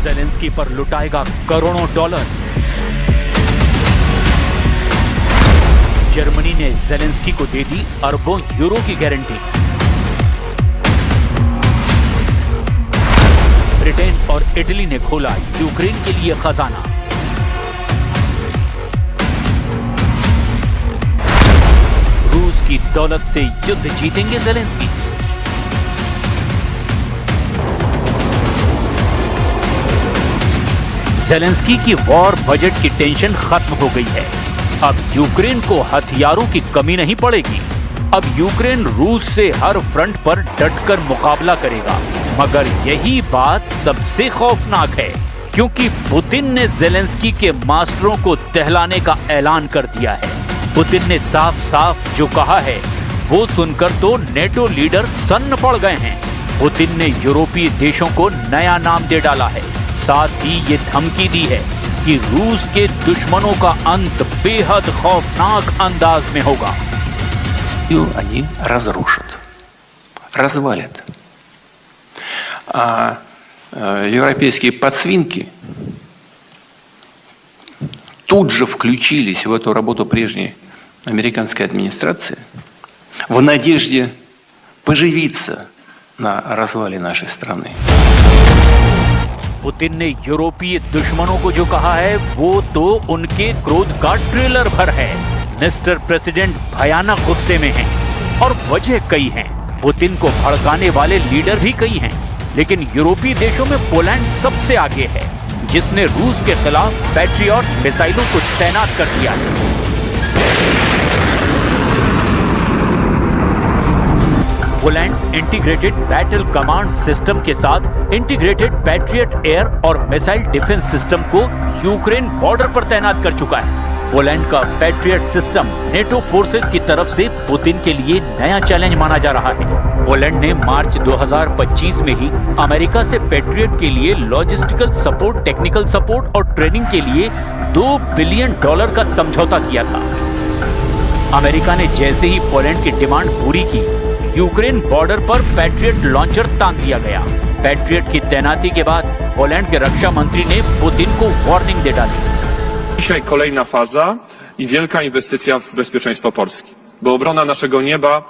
Zelensky पर लुटाएगा करोड़ों dollar. Germany ने जेलेंस्की को दे दी अरबों यूरो की गारंटी। ब्रिटेन और इटली ने खोला यूक्रेन के लिए खजाना। रूस की दौलत से युद्ध जीतेंगे जेलेंस्की। जेलेंस्की की वॉर बजट की टेंशन खत्म हो गई है। अब यूक्रेन को हथियारों की कमी नहीं पड़ेगी। अब यूक्रेन रूस से हर फ्रंट पर डटकर मुकाबला करेगा। मगर यही बात सबसे खौफनाक है, क्योंकि पुतिन ने जेलेंस्की के मास्टरों को दहलाने का ऐलान कर दिया है। पुतिन ने साफ साफ जो कहा है वो सुनकर तो नेटो लीडर सन्न पड़ गए हैं। पुतिन ने यूरोपीय देशों को नया नाम दे डाला है। साथ ही ये धमकी दी है कि रूस के दुश्मनों का अंत बेहद खौफनाक अंदाज में होगा। Они разрушат, развалят. А европейские подсвинки тут же включились в эту работу прежней американской администрации в надежде поживиться на развале нашей страны. पुतिन ने यूरोपीय दुश्मनों को जो कहा है वो तो उनके क्रोध का ट्रेलर भर है। मिस्टर प्रेसिडेंट भयानक गुस्से में हैं और वजह कई हैं। पुतिन को भड़काने वाले लीडर भी कई हैं, लेकिन यूरोपीय देशों में पोलैंड सबसे आगे है, जिसने रूस के खिलाफ पैट्रियट मिसाइलों को तैनात कर दिया है। Poland integrated battle command system के साथ इंटीग्रेटेड पैट्रियट एयर और मिसाइल डिफेंस सिस्टम को यूक्रेन बॉर्डर पर तैनात कर चुका है। पोलैंड का पैट्रियट सिस्टम नेटो फोर्सेस की तरफ से पुतिन के लिए नया चैलेंज माना जा रहा है। पोलैंड ने मार्च 2025 में ही अमेरिका से पैट्रियट के लिए लॉजिस्टिकल सपोर्ट, टेक्निकल सपोर्ट और ट्रेनिंग के लिए $2 बिलियन का समझौता किया था। अमेरिका ने जैसे ही पोलैंड की डिमांड पूरी की, यूक्रेन बॉर्डर पर पैट्रियट लॉन्चर तान दिया गया। पैट्रियट की तैनाती के बाद पोलैंड के रक्षा मंत्री ने पुतिन को वार्निंग दे डाली। Dzisiaj kolejna faza i wielka inwestycja w bezpieczeństwo Polski. Bo obrona naszego nieba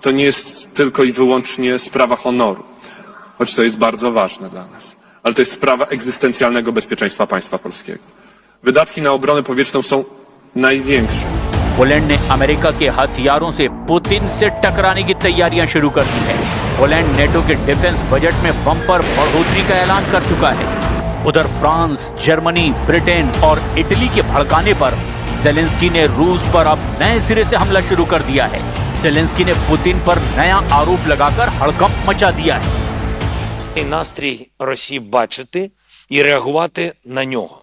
to nie jest tylko i wyłącznie sprawa honoru, choć to jest bardzo ważne dla nas, ale to jest sprawa egzystencjalnego bezpieczeństwa państwa polskiego. Wydatki na obronę powietrzną są największe. Poland ने America के हथियारों से Putin से टकराने की तैयारियां शुरू कर दी है। पोलैंड नेटो के डिफेंस बजट में बम्पर बढ़ोतरी का ऐलान कर चुका है। उधर फ्रांस, जर्मनी, ब्रिटेन और इटली के भड़काने पर जेलेंस्की ने रूस पर अब नए सिरे से हमला शुरू कर दिया है। जेलेंस्की ने पुतिन पर नया आरोप लगाकर हड़कंप मचा दिया है। І настрій Росії бачити і реагувати на нього.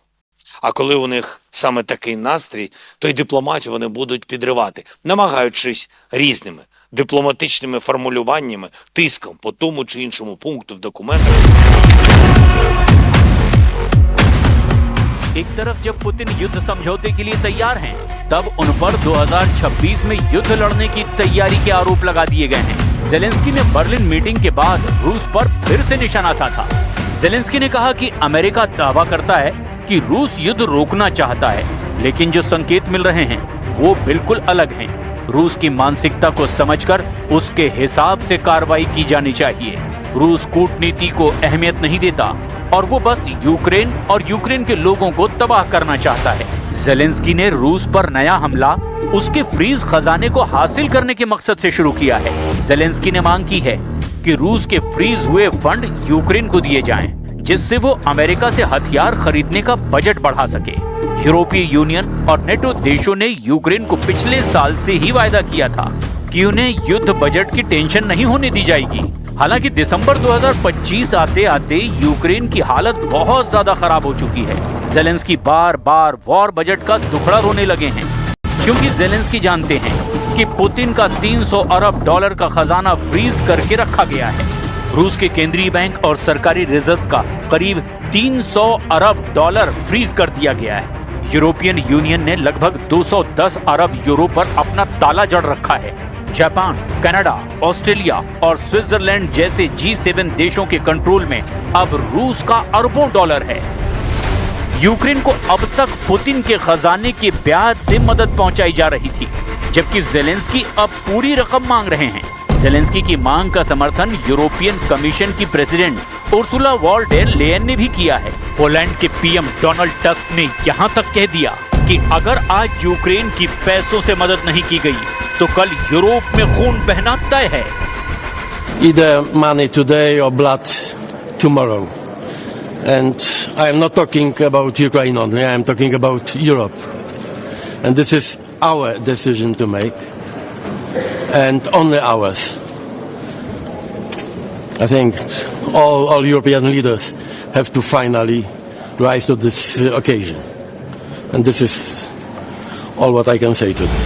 А коли у них саме такий настрій, то й дипломатію вони будуть підривати, намагаючись різними дипломатичними формулюваннями, тиском по тому чи іншому пункту в документах. एक तरफ जब पुतिन युद्ध समझौते के लिए तैयार हैं, तब उन पर 2026 में युद्ध लड़ने की तैयारी के आरोप लगा दिए गए हैं। जेलेंस्की ने बर्लिन मीटिंग के बाद रूस पर फिर से निशाना साधा। जेलेंस्की ने कहा कि अमेरिका दावा करता है कि रूस युद्ध रोकना चाहता है, लेकिन जो संकेत मिल रहे हैं वो बिल्कुल अलग हैं। रूस की मानसिकता को समझकर उसके हिसाब से कार्रवाई की जानी चाहिए। रूस कूटनीति को अहमियत नहीं देता और वो बस यूक्रेन और यूक्रेन के लोगों को तबाह करना चाहता है। जेलेंस्की ने रूस पर नया हमला उसके फ्रीज खजाने को हासिल करने के मकसद से शुरू किया है। जेलेंस्की ने मांग की है कि रूस के फ्रीज हुए फंड यूक्रेन को दिए जाएं, जिससे वो अमेरिका से हथियार खरीदने का बजट बढ़ा सके। यूरोपीय यूनियन और नेटो देशों ने यूक्रेन को पिछले साल से ही वायदा किया था कि उन्हें युद्ध बजट की टेंशन नहीं होने दी जाएगी। हालांकि दिसंबर 2025 आते आते यूक्रेन की हालत बहुत ज्यादा खराब हो चुकी है। जेलेंस्की बार बार वॉर बजट का दुखड़ा रोने लगे हैं, क्योंकि जेलेंस्की जानते हैं कि पुतिन का $300 अरब का खजाना फ्रीज करके रखा गया है। रूस के केंद्रीय बैंक और सरकारी रिजर्व का करीब $300 अरब फ्रीज कर दिया गया है। यूरोपियन यूनियन ने लगभग 210 अरब यूरो पर अपना ताला जड़ रखा है। जापान, कनाडा, ऑस्ट्रेलिया और स्विट्जरलैंड जैसे G7 देशों के कंट्रोल में अब रूस का अरबों डॉलर है। यूक्रेन को अब तक पुतिन के खजाने के ब्याज से मदद पहुंचाई जा रही थी, जबकि जेलेंस्की अब पूरी रकम मांग रहे हैं। जेलेंस्की की मांग का समर्थन यूरोपियन कमीशन की president Ursula von der Leyen ने भी किया है। पोलैंड के पीएम डोनाल्ड टस्क ने यहां तक कह दिया कि अगर आज यूक्रेन की पैसों से मदद नहीं की गई तो कल यूरोप में खून बहना तय है। Either money today or blood tomorrow. And I am not talking about Ukraine only, I am talking about Europe. And this is our decision to make, and only ours. I think all European leaders have to finally rise to this occasion. And this is all what I can say today.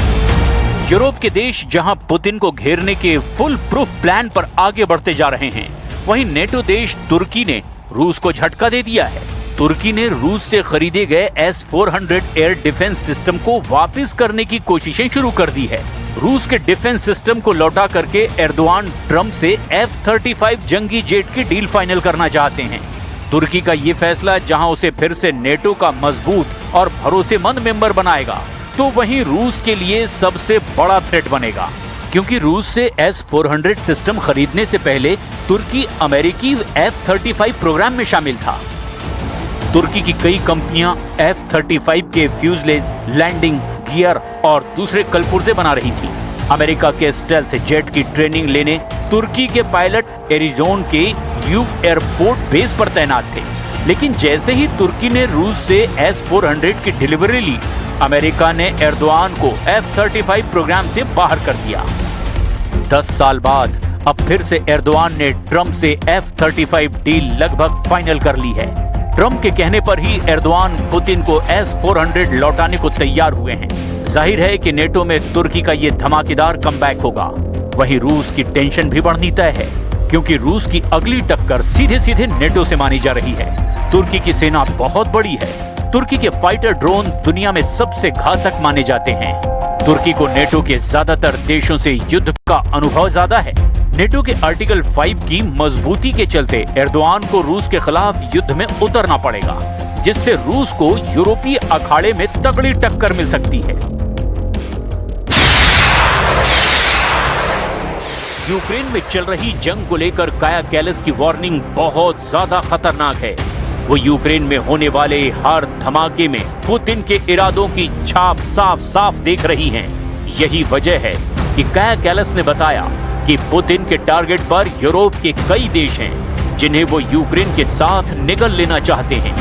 Europe के देश जहां Putin को घेरने के full proof plan पर आगे बढ़ते जा रहे हैं, वहीं नेटो देश तुर्की ने रूस को झटका दे दिया है। तुर्की ने रूस से खरीदे गए S-400 एयर डिफेंस सिस्टम को वापस करने की कोशिशें शुरू कर दी है। रूस के डिफेंस सिस्टम को लौटा करके एर्दोआन ट्रंप से F-35 जंगी जेट की डील फाइनल करना चाहते हैं। तुर्की का ये फैसला जहां उसे फिर से नेटो का मजबूत और भरोसेमंद मेंबर बनाएगा, तो वहीं रूस के लिए सबसे बड़ा थ्रेट बनेगा, क्योंकि रूस से S-400 सिस्टम खरीदने से पहले तुर्की अमेरिकी F-35 प्रोग्राम में शामिल था। तुर्की की कई कंपनियां F-35 के फ्यूजलेज, लैंडिंग गियर और दूसरे कलपुर्जे बना रही थी। अमेरिका के स्टेल्थ जेट की ट्रेनिंग लेने तुर्की के पायलट एरिजोन के ल्यूक एयरपोर्ट बेस पर तैनात थे, लेकिन जैसे ही तुर्की ने रूस से S-400 की डिलीवरी ली, अमेरिका ने एर्दोआन को F-35 प्रोग्राम से बाहर कर दिया। 10 साल बाद अब फिर से एर्दोआन ने ट्रंप से F-35 डील लगभग फाइनल कर ली है। ट्रंप के कहने पर ही एर्दोआन पुतिन को S-400 लौटाने को तैयार हुए हैं। जाहिर है कि नेटो में तुर्की का ये धमाकेदार कमबैक होगा। वहीं रूस की टेंशन भी बढ़नी तय है, क्योंकि रूस की अगली टक्कर सीधे सीधे नेटो से मानी जा रही है। तुर्की की सेना बहुत बड़ी है। तुर्की के फाइटर ड्रोन दुनिया में सबसे घातक माने जाते हैं। तुर्की को नेटो के ज्यादातर देशों से युद्ध का अनुभव ज्यादा है। नेटो के आर्टिकल 5 की मजबूती के चलते एर्दोआन को रूस के खिलाफ युद्ध में उतरना पड़ेगा, जिससे रूस को यूरोपीय अखाड़े में तगड़ी टक्कर मिल सकती है। यूक्रेन में चल रही जंग को लेकर काया कैलास की वार्निंग बहुत ज्यादा खतरनाक है। वो यूक्रेन में होने वाले हर धमाके में पुतिन के इरादों की छाप साफ साफ देख रही हैं। यही वजह है कि काया कैलास ने बताया कि पुतिन के टारगेट पर यूरोप के कई देश हैं, जिन्हें वो यूक्रेन के साथ निगल लेना चाहते हैं।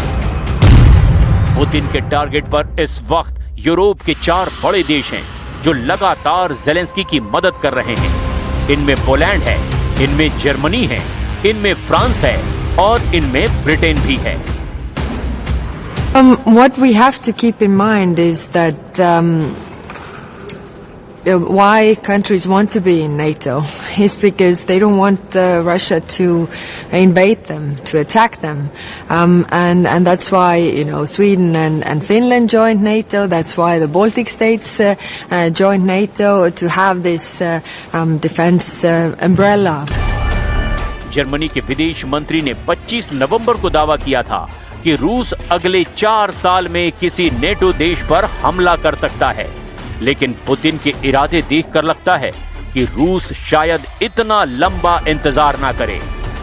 पुतिन के टारगेट पर इस वक्त यूरोप के 4 बड़े देश हैं, जो लगातार जेलेंस्की की मदद कर रहे हैं। इनमें पोलैंड है, इनमें जर्मनी है, इनमें फ्रांस है और इनमें ब्रिटेन भी है। What we have to keep in mind is that why countries want to be in NATO is because they don't want Russia to invade them, to attack them, and that's why Sweden and Finland joined NATO. That's why the Baltic states joined NATO to have this defense umbrella. Germany के विदेश मंत्री ने 25 नवंबर को दावा किया था कि रूस अगले 4 साल में किसी नेटो देश पर हमला कर सकता है, लेकिन पुतिन के इरादे देखकर लगता है कि रूस शायद इतना लंबा इंतजार ना करे।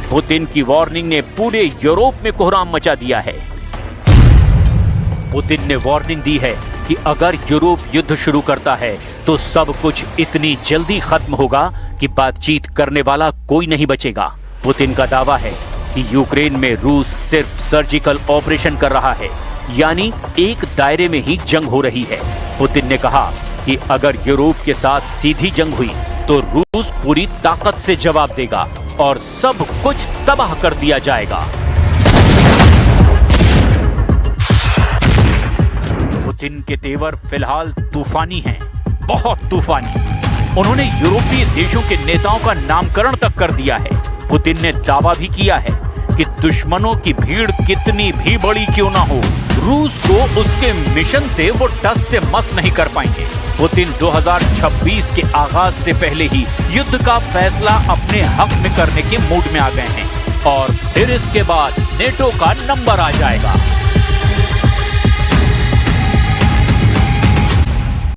पुतिन की वार्निंग ने पूरे यूरोप में कोहराम मचा दिया है। पुतिन ने वार्निंग दी है कि अगर यूरोप युद्ध शुरू करता है तो सब कुछ इतनी जल्दी खत्म होगा कि बातचीत करने वाला कोई नहीं बचेगा। पुतिन का दावा है कि यूक्रेन में रूस सिर्फ सर्जिकल ऑपरेशन कर रहा है, यानी एक दायरे में ही जंग हो रही है। पुतिन ने कहा कि अगर यूरोप के साथ सीधी जंग हुई तो रूस पूरी ताकत से जवाब देगा और सब कुछ तबाह कर दिया जाएगा। पुतिन के तेवर फिलहाल तूफानी हैं, बहुत तूफानी। उन्होंने यूरोपीय देशों के नेताओं का नामकरण तक कर दिया है। पुतिन ने दावा भी किया है कि दुश्मनों की भीड़ कितनी भी बड़ी क्यों ना हो, रूस को उसके मिशन से वो टस से मस नहीं कर पाएंगे। पुतिन 2026 के आगाज से पहले ही युद्ध का फैसला अपने हक में करने के मूड में आ गए हैं और फिर इसके बाद नेटो का नंबर आ जाएगा।